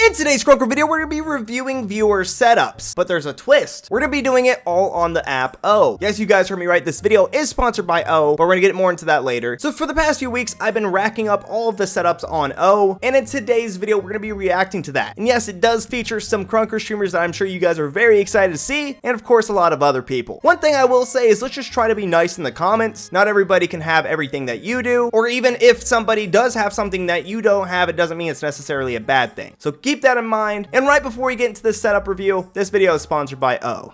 In today's Krunker video, we're going to be reviewing viewer setups, but there's a twist. We're going to be doing it all on the app Oooh. Yes, you guys heard me right. This video is sponsored by Oooh, but we're going to get more into that later. So for the past few weeks, I've been racking up all of the setups on Oooh, and in today's video, we're going to be reacting to that. And yes, it does feature some Krunker streamers that I'm sure you guys are very excited to see, and of course, a lot of other people. One thing I will say is let's just try to be nice in the comments. Not everybody can have everything that you do, or even if somebody does have something that you don't have, it doesn't mean it's necessarily a bad thing. So keep that in mind. And right before we get into this setup review, this video is sponsored by Oooh.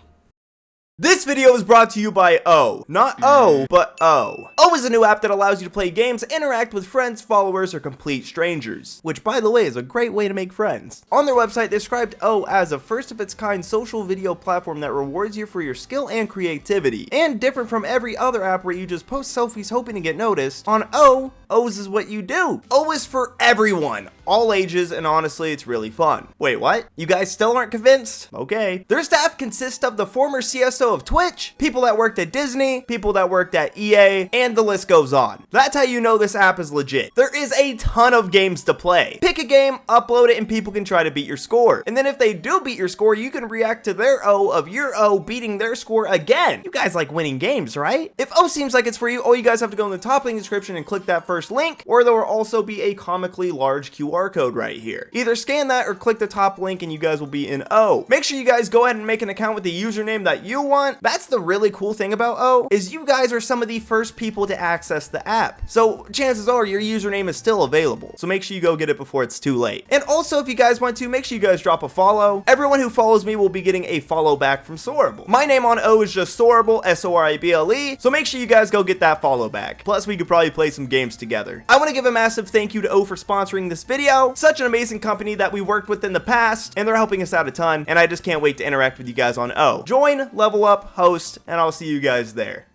This video is brought to you by Oooh. Not Oooh, but Oooh. Oooh is a new app that allows you to play games, interact with friends, followers, or complete strangers. Which, by the way, is a great way to make friends. On their website, they described Oooh as a first-of-its-kind social video platform that rewards you for your skill and creativity. And different from every other app where you just post selfies hoping to get noticed, on Oooh, Oooh's is what you do. Oooh is for everyone, all ages, and honestly, it's really fun. Wait, what? You guys still aren't convinced? Okay. Their staff consists of the former CSO of Twitch, people that worked at Disney, people that worked at EA, and the list goes on. That's how you know this app is legit. There is a ton of games to play. Pick a game, upload it, and people can try to beat your score. And then if they do beat your score, you can react to their Oooh of your Oooh beating their score again. You guys like winning games, right? If Oooh seems like it's for you, all you guys have to go in the top link in the description and click that first link, or there will also be a comically large QR code right here. Either scan that or click the top link and you guys will be in Oooh. Make sure you guys go ahead and make an account with the username that you want. That's the really cool thing about Oooh, is you guys are some of the first people to access the app. So chances are your username is still available. So make sure you go get it before it's too late. And also if you guys want to, make sure you guys drop a follow. Everyone who follows me will be getting a follow back from Sorable. My name on Oooh is just Sorable, S-O-R-A-B-L-E. So make sure you guys go get that follow back. Plus we could probably play some games together. I want to give a massive thank you to Oooh for sponsoring this video. Such an amazing company that we worked with in the past, and they're helping us out a ton, and I just can't wait to interact with you guys on Oooh. Join, level up, host, and I'll see you guys there.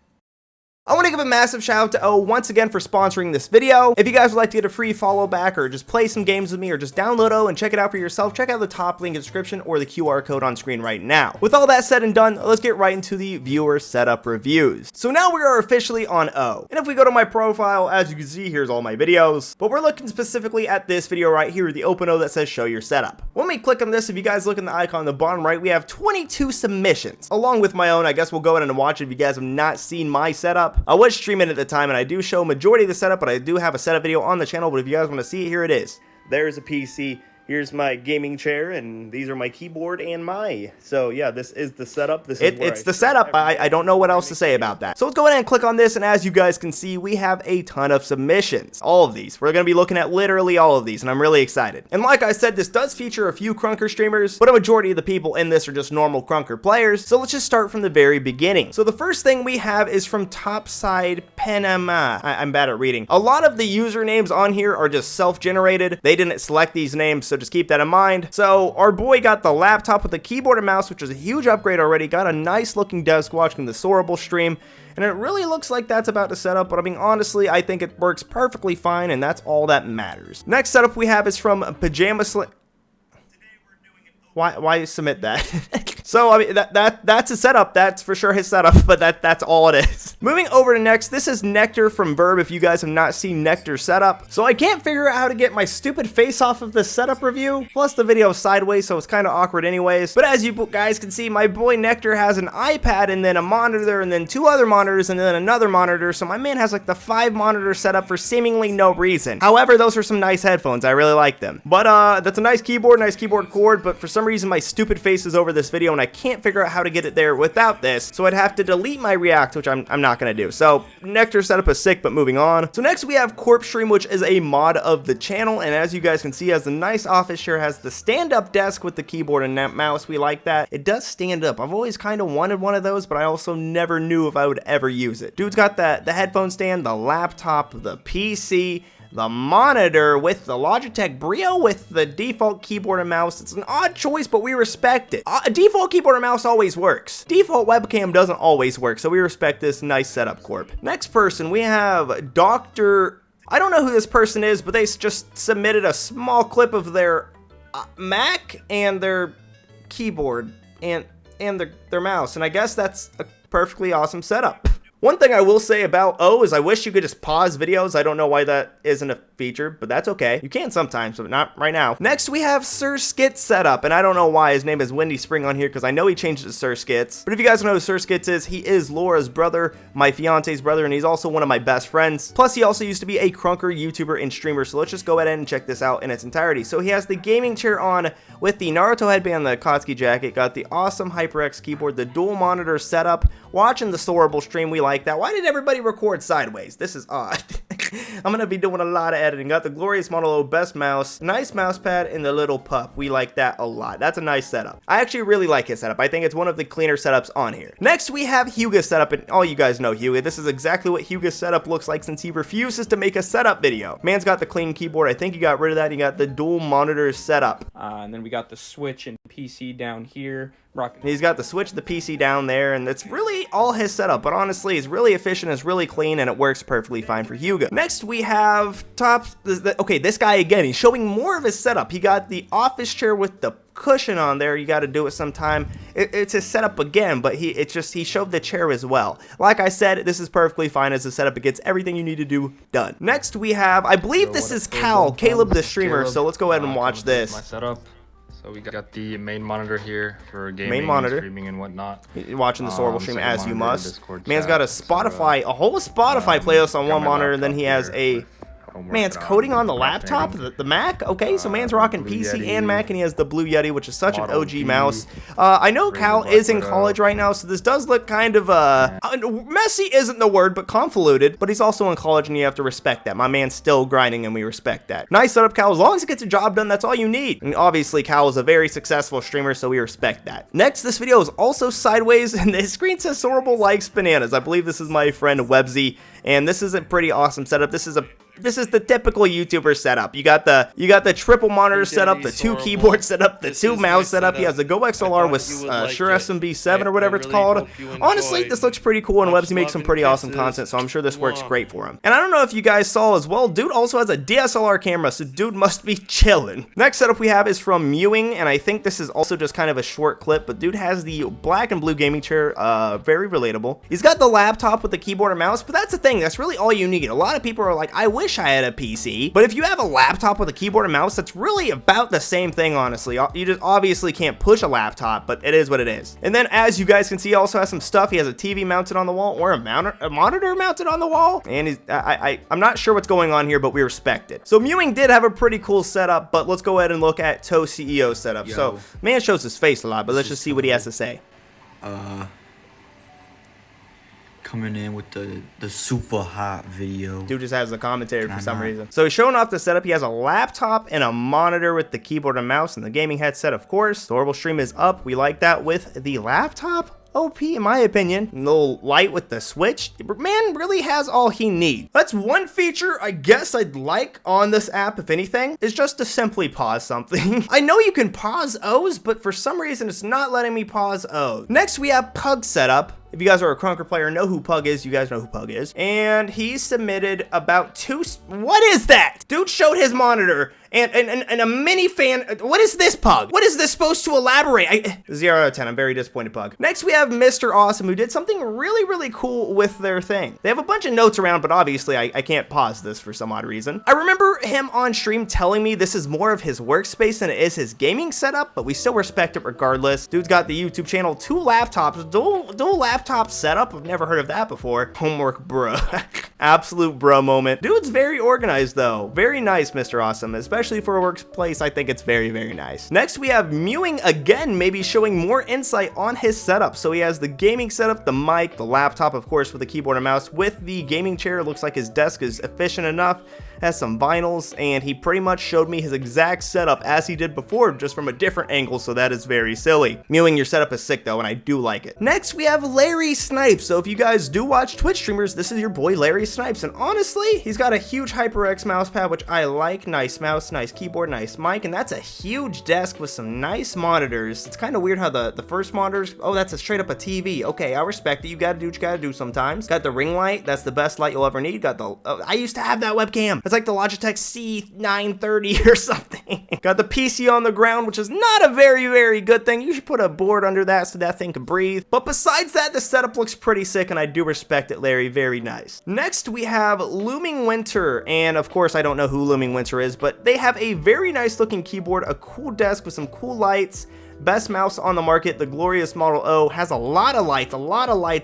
I want to give a massive shout out to Oooh once again for sponsoring this video. If you guys would like to get a free follow back or just play some games with me or just download Oooh and check it out for yourself, check out the top link in the description or the QR code on screen right now. With all that said and done, let's get right into the viewer setup reviews. So now we are officially on Oooh. And if we go to my profile, as you can see, here's all my videos. But we're looking specifically at this video right here, the open Oooh that says show your setup. When we click on this, if you guys look in the icon on the bottom right, we have 22 submissions. Along with my own, I guess we'll go ahead and watch it if you guys have not seen my setup. I was streaming at the time and I do show majority of the setup, but I do have a setup video on the channel, but if you guys want to see it, here it is. There's a PC. Here's my gaming chair, and these are my keyboard and so yeah, this is the setup. It's the setup. I don't know what else to say about that. So let's go ahead and click on this, and as you guys can see, we have a ton of submissions. All of these. We're going to be looking at literally all of these, and I'm really excited. And like I said, this does feature a few Krunker streamers, but a majority of the people in this are just normal Krunker players, so let's just start from the very beginning. So the first thing we have is from Topside Panama. I'm bad at reading. A lot of the usernames on here are just self-generated. They didn't select these names, so just keep that in mind. So our boy got the laptop with the keyboard and mouse, which is a huge upgrade already. Got a nice looking desk watching the Sorable stream, and it really looks like that's about to set up, but I mean, honestly, I think it works perfectly fine, and that's all that matters. Next setup we have is from Pajama Slim. Why submit that? So I mean that's a setup. That's for sure his setup, but that's all it is. Moving over to next, this is Nectar from Verb. If you guys have not seen Nectar's setup, so I can't figure out how to get my stupid face off of this setup review. Plus the video is sideways, so it's kind of awkward anyways. But as you guys can see, my boy Nectar has an iPad and then a monitor and then two other monitors and then another monitor. So my man has like the 5 monitor setup for seemingly no reason. However, those are some nice headphones. I really like them. But that's a nice keyboard cord. But for some reason, my stupid face is over this video and I can't figure out how to get it there without this, so I'd have to delete my React, which I'm not gonna do. So Nectar setup is sick, but moving on. So next we have Corp Stream, which is a mod of the channel, and as you guys can see, has a nice office chair, has the stand-up desk with the keyboard and that mouse. We like that. It does stand up. I've always kind of wanted one of those, but I also never knew if I would ever use it. Dude's got the headphone stand, the laptop, the PC, the monitor with the Logitech Brio with the default keyboard and mouse. It's an odd choice, but we respect it. Default keyboard and mouse always works. Default webcam doesn't always work, so we respect this nice setup, Corp. Next person, we have Dr. I don't know who this person is, but they just submitted a small clip of their Mac and their keyboard and their mouse, and I guess that's a perfectly awesome setup. One thing I will say about Oooh is I wish you could just pause videos. I don't know why that isn't a feature, but that's okay. You can sometimes, but not right now. Next, we have Sir Skits setup, and I don't know why his name is Windy Spring on here, because I know he changed it to Sir Skits. But if you guys don't know who Sir Skits is, he is Laura's brother, my fiance's brother, and he's also one of my best friends. Plus, he also used to be a Krunker YouTuber and streamer, so let's just go ahead and check this out in its entirety. So he has the gaming chair on with the Naruto headband, the Akatsuki jacket, got the awesome HyperX keyboard, the dual monitor setup, watching the Sorable stream, we like that. Why did everybody record sideways? This is odd. I'm gonna be doing a lot of editing. Got the glorious Model best mouse, nice mouse pad, and the little pup. We like that a lot. That's a nice setup. I actually really like his setup. I think it's one of the cleaner setups on here. Next, we have Hyuga's setup, and all you guys know Hyuga. This is exactly what Hyuga's setup looks like since he refuses to make a setup video. Man's got the clean keyboard. I think he got rid of that. He got the dual monitor setup. And then we got the Switch and PC down here. He's got the Switch, the PC down there, and that's really all his setup, but honestly, it's really efficient, it's really clean, and it works perfectly fine for Hyuga. Next, we have okay, this guy again, he's showing more of his setup. He got the office chair with the cushion on there. You got to do it sometime. It's his setup again, but he showed the chair as well. Like I said, this is perfectly fine as a setup. It gets everything you need to do done. Next, we have, I believe this is Caleb the streamer, so let's go ahead and watch this. My setup. So we got the main monitor here for gaming, and streaming, and whatnot. You're watching the Sorable stream as you must. Man's got a Spotify, a whole Spotify playlist on one monitor, and then he has a man's coding on the laptop, the Mac. Okay, so man's rocking PC and Mac, and he has the Blue Yeti, which is such an OG mouse. I know Cal is in college right now, so this does look kind of messy isn't the word, but convoluted. But he's also in college, and you have to respect that. My man's still grinding, and we respect that. Nice setup, Cal. As long as it gets the job done, that's all you need. And obviously, Cal is a very successful streamer, so we respect that. Next, this video is also sideways, and the screen says Sorable likes bananas. I believe this is my friend Websy, and this is a pretty awesome setup. This is the typical YouTuber setup. You got the triple monitor setup, the 2 keyboard setup, the 2 mouse setup. He has the Go XLR with Shure SMB7 or whatever it's called. Honestly, this looks pretty cool, and Websy makes some pretty awesome content, so I'm sure this works great for him. And I don't know if you guys saw as well, dude also has a DSLR camera, so dude must be chilling. Next setup we have is from Mewing, and I think this is also just kind of a short clip, but dude has the black and blue gaming chair, very relatable. He's got the laptop with the keyboard and mouse, but that's the thing, that's really all you need. A lot of people are like, I wish I had a PC, but if you have a laptop with a keyboard and mouse, that's really about the same thing, honestly. You just obviously can't push a laptop, but it is what it is. And then, as you guys can see, he also has some stuff. He has a TV mounted on the wall, or a monitor mounted on the wall, and I'm not sure what's going on here, but we respect it. So Mewing did have a pretty cool setup, but let's go ahead and look at Toe CEO setup. So man shows his face a lot, but let's just see what he has to say. Coming in with the super hot video. Dude just has the commentary for some reason. So he's showing off the setup. He has a laptop and a monitor with the keyboard and mouse and the gaming headset, of course. The Sorable stream is up. We like that with the laptop. OP in my opinion. A little light with the Switch. Man really has all he needs. That's one feature I guess I'd like on this app, if anything, is just to simply pause something. I know you can pause O's, but for some reason it's not letting me pause O's. Next we have Pug setup. If you guys are a Krunker player, know who Pug is, you guys know who Pug is. And he submitted about what is that? Dude showed his monitor and a mini fan. What is this, Pug? What is this supposed to elaborate? 0 out of 10, I'm very disappointed, Pug. Next we have Mr. Awesome, who did something really, really cool with their thing. They have a bunch of notes around, but obviously I can't pause this for some odd reason. I remember him on stream telling me this is more of his workspace than it is his gaming setup, but we still respect it regardless. Dude's got the YouTube channel, 2 laptops, dual laptop setup. I've never heard of that before. Homework, bro. Absolute bro moment. Dude's very organized though. Very nice, Mr. Awesome, especially for a workplace. I think it's very, very nice. Next we have Mewing again, maybe showing more insight on his setup. So he has the gaming setup, the mic, the laptop, of course, with the keyboard and mouse, with the gaming chair. It looks like his desk is efficient enough. Has some vinyls, and he pretty much showed me his exact setup as he did before, just from a different angle, so that is very silly. Mewing, your setup is sick though, and I do like it. Next, we have Larry Snipes. So if you guys do watch Twitch streamers, this is your boy Larry Snipes, and honestly, he's got a huge HyperX mouse pad, which I like. Nice mouse, nice keyboard, nice mic, and that's a huge desk with some nice monitors. It's kind of weird how the first monitors, oh, that's straight up a TV. Okay, I respect it. You gotta do what you gotta do sometimes. Got the ring light. That's the best light you'll ever need. Got the, I used to have that webcam. That's It's like the Logitech C930 or something. Got the PC on the ground, which is not a very, very good thing. You should put a board under that so that thing can breathe. But besides that, the setup looks pretty sick, and I do respect it, Larry. Very nice. Next, we have Looming Winter, and of course, I don't know who Looming Winter is, but they have a very nice looking keyboard, a cool desk with some cool lights. Best mouse on the market, the glorious Model O, has a lot of lights,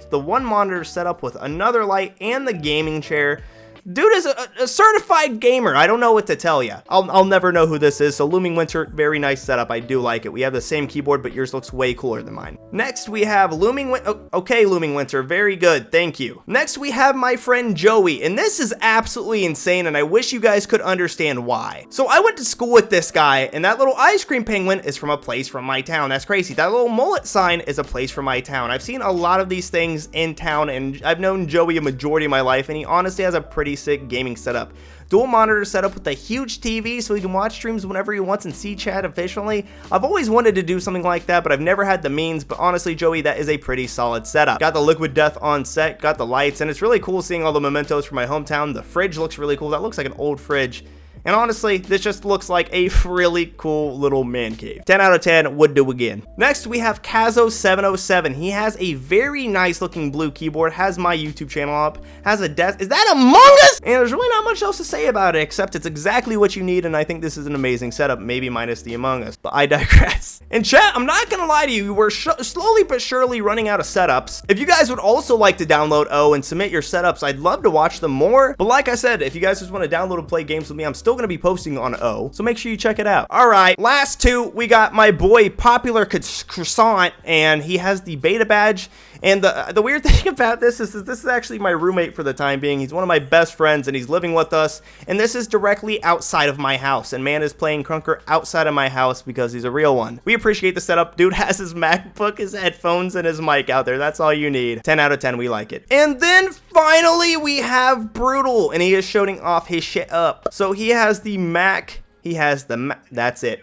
the one monitor setup with another light, and the gaming chair. Dude is a certified gamer. I don't know what to tell you. I'll never know who this is. So Looming Winter, very nice setup. I do like it. We have the same keyboard, but yours looks way cooler than mine. Next, we have Looming Winter. Okay, Looming Winter, very good. Thank you. Next, we have my friend Joey, and this is absolutely insane, and I wish you guys could understand why. So I went to school with this guy, and that little ice cream penguin is from a place from my town. That's crazy. That little mullet sign is a place from my town. I've seen a lot of these things in town, and I've known Joey a majority of my life, and he honestly has a pretty sick gaming setup. Dual monitor setup with a huge TV so he can watch streams whenever he wants and see chat efficiently. I've always wanted to do something like that, but I've never had the means. But honestly, Joey, that is a pretty solid setup. Got the Liquid Death on set, got the lights, and it's really cool seeing all the mementos from my hometown. The fridge looks really cool. That looks like an old fridge. And honestly, this just looks like a really cool little man cave. 10 out of 10, would do again. Next, we have Kazo707. He has a very nice looking blue keyboard, has my YouTube channel up, has a desk. Is that Among Us? And there's really not much else to say about it, except it's exactly what you need, and I think this is an amazing setup, maybe minus the Among Us, but I digress. And chat, I'm not gonna lie to you, we're slowly but surely running out of setups. If you guys would also like to download O and submit your setups, I'd love to watch them more. But like I said, if you guys just want to download and play games with me, I'm still going to be posting on O, so make sure you check it out. All right, last two, we got my boy Popular Croissant, and he has the beta badge. And the weird thing about this is this is actually my roommate for the time being. He's one of my best friends, and he's living with us. And this is directly outside of my house. And man is playing Krunker outside of my house because he's a real one. We appreciate the setup. Dude has his MacBook, his headphones, and his mic out there. That's all you need. 10 out of 10, we like it. And then finally, we have Brutal, and he is showing off his shit up. So he has the Mac. He has the that's it.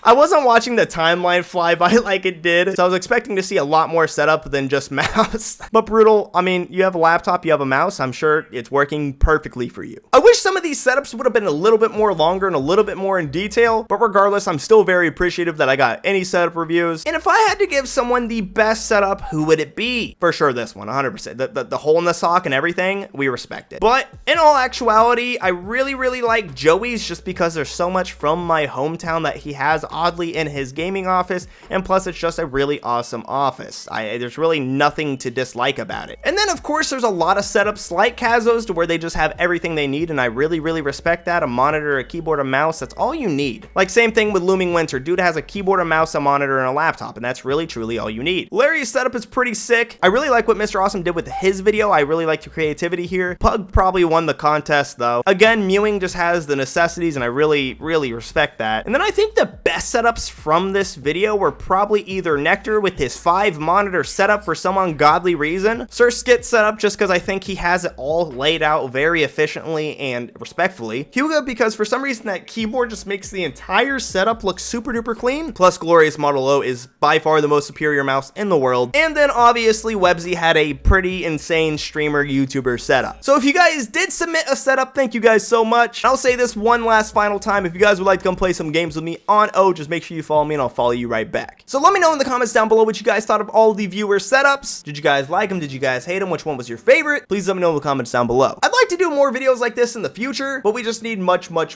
I wasn't watching the timeline fly by like it did, so I was expecting to see a lot more setup than just mouse. But Brutal, I mean, you have a laptop, you have a mouse, I'm sure it's working perfectly for you. I wish some of these setups would have been a little bit more longer and a little bit more in detail, but regardless, I'm still very appreciative that I got any setup reviews. And if I had to give someone the best setup, who would it be? For sure this one, 100%. The hole in the sock and everything, we respect it. But in all actuality, I really like Joey's just because there's so much from my hometown that he has oddly in his gaming office, and plus it's just a really awesome office. There's really nothing to dislike about it. And then of course there's a lot of setups like Kazo's to where they just have everything they need, and I really respect that. A monitor, a keyboard, a mouse, that's all you need. Like same thing with Looming Winter. Dude has a keyboard, a mouse, a monitor, and a laptop, and that's really truly all you need. Larry's setup is pretty sick. I really like what Mr. Awesome did with his video. I really like the creativity here. Pug probably won the contest though. Again, Mewing just has the necessities, and I really respect that. And then I think the best setups from this video were probably either Nectar with his 5-monitor setup for some ungodly reason, Sir Skit's setup just because I think he has it all laid out very efficiently and respectfully, Hugo because for some reason that keyboard just makes the entire setup look super duper clean, plus Glorious Model O is by far the most superior mouse in the world, and then obviously Websy had a pretty insane streamer YouTuber setup. So if you guys did submit a setup, thank you guys so much. I'll say this one last final time, if you guys would like to come play some games with me on O, just make sure you follow me and I'll follow you right back. So let me know in the comments down below what you guys thought of all the viewer setups. Did you guys like them? Did you guys hate them? Which one was your favorite? Please let me know in the comments down below. I'd like to do more videos like this in the future, but we just need much more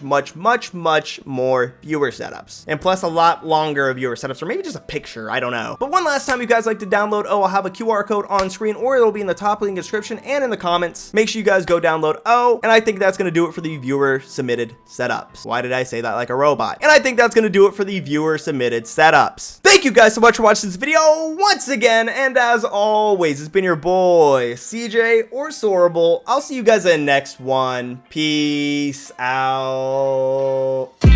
viewer setups. And plus a lot longer viewer setups, or maybe just a picture, I don't know. But one last time, you guys like to download O, I'll have a QR code on screen, or it'll be in the top link description and in the comments. Make sure you guys go download O, and I think that's gonna do it for the viewer submitted setups. Why did I say that like a robot? And I think that's gonna do it for the viewer submitted setups. Thank you guys so much for watching this video once again, and as always, it's been your boy CJ or Sorable. I'll see you guys in the next one. Peace out.